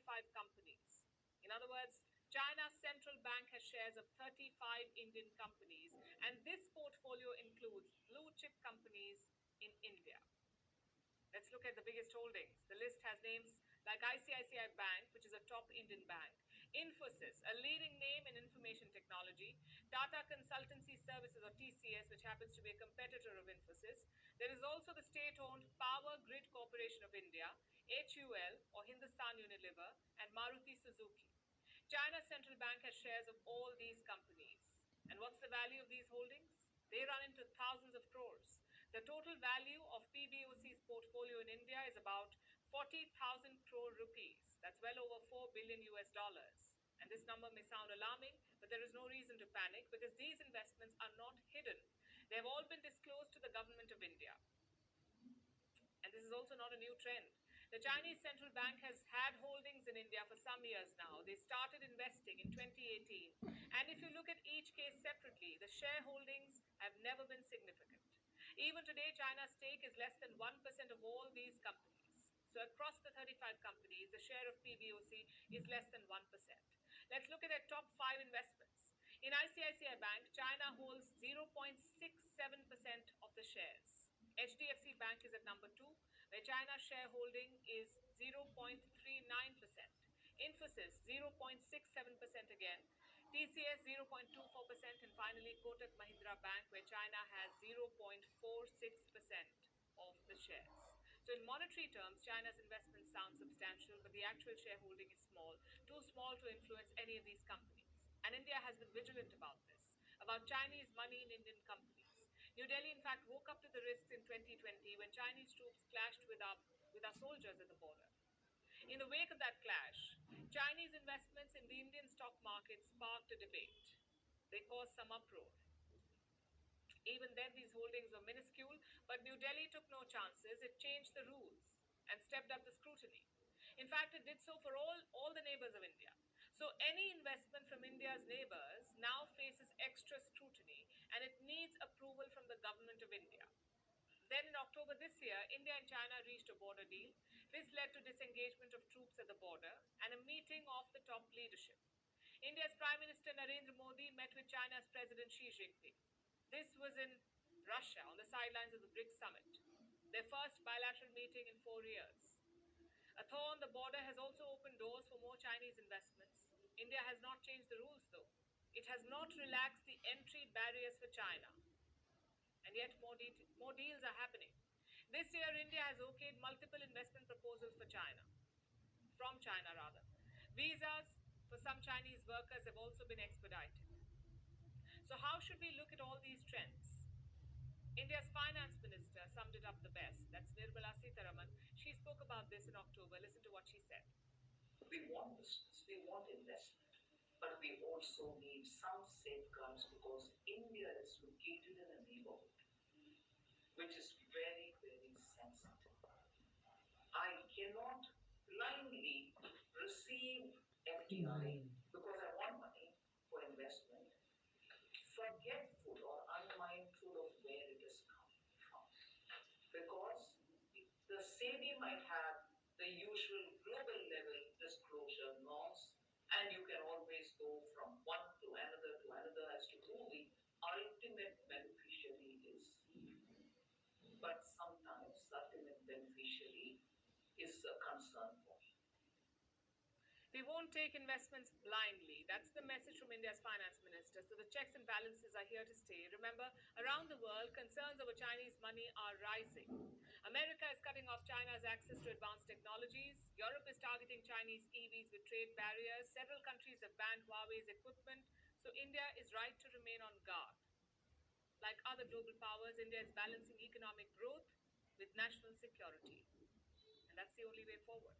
35 companies. In other words, China's central bank has shares of 35 Indian companies, and this portfolio includes blue chip companies in India. Let's look at the biggest holdings. The list has names like ICICI Bank, which is a top Indian bank, Infosys, a leading name in information technology, Tata Consultancy Services or TCS, which happens to be a competitor of Infosys. There is also the state-owned Power Grid Corporation of India, HUL or Hindustan Unilever, and Maruti Suzuki. China's central bank has shares of all these companies. And what's the value of these holdings? They run into thousands of crores. The total value of PBOC's portfolio in India is about 40,000 crore rupees. That's well over 4 billion US dollars. And this number may sound alarming, but there is no reason to panic because these investments are not hidden. They have all been disclosed to the government of India. And this is also not a new trend. The Chinese central bank has had holdings in India for some years now. They started investing in 2018. And if you look at each case separately, the shareholdings have never been significant. Even today, China's stake is less than 1% of all these companies. So across the 35 companies, the share of PBOC is less than 1%. Let's look at their top 5 investments. In ICICI Bank, China holds 0.67% of the shares. HDFC Bank is at number 2, where China's shareholding is 0.39%. Infosys 0.67% again, TCS 0.24%, and finally Kotak Mahindra Bank, where China has 0.46% of the shares. So in monetary terms, China's investments sound substantial, but the actual shareholding is small, too small to influence any of these companies. And India has been vigilant about this, about Chinese money in Indian companies. New Delhi, in fact, woke up to the risks in 2020 when Chinese troops clashed with our soldiers at the border. In the wake of that clash, Chinese investments in the Indian stock market sparked a debate. They caused some uproar. Even then, these holdings were minuscule, but New Delhi took no chances. It changed the rules and stepped up the scrutiny. In fact, it did so for all the neighbors of India. So, any investment from India's neighbors now faces extra scrutiny and it needs approval from the government of India. Then, in October this year, India and China reached a border deal. This led to disengagement of troops at the border and a meeting of the top leadership. India's Prime Minister Narendra Modi met with China's President Xi Jinping. This was in Russia on the sidelines of the BRICS summit, their first bilateral meeting in 4 years. A thaw on the border has also opened doors for more Chinese investments. India has not changed the rules though. It has not relaxed the entry barriers for China. And yet more deals are happening. This year, India has okayed multiple investment proposals for China, from China rather. Visas for some Chinese workers have also been expedited. So how should we look at all these trends? India's finance minister summed it up the best. That's Nirmala Sitharaman. She spoke about this in October. Listen to what she said. We want business, we want investment, but we also need some safeguards because India is located in a neighborhood which is very, very sensitive. I cannot blindly receive FDI because I want money for investment, forgetful or unmindful of where it is coming from. Because the SEBI might have the usual global level disclosure norms, and you can always go from one to another as to who the ultimate beneficiary is. But sometimes the ultimate beneficiary is a concern for me. We won't take investments blindly. That's the message from India's finance minister. So the checks and balances are here to stay. Remember, around the world, concerns over Chinese money are rising. America is cutting off China's access to advanced technologies. Europe is targeting Chinese EVs with trade barriers. Several countries have banned Huawei's equipment. So India is right to remain on guard. Like other global powers, India is balancing economic growth with national security. And that's the only way forward.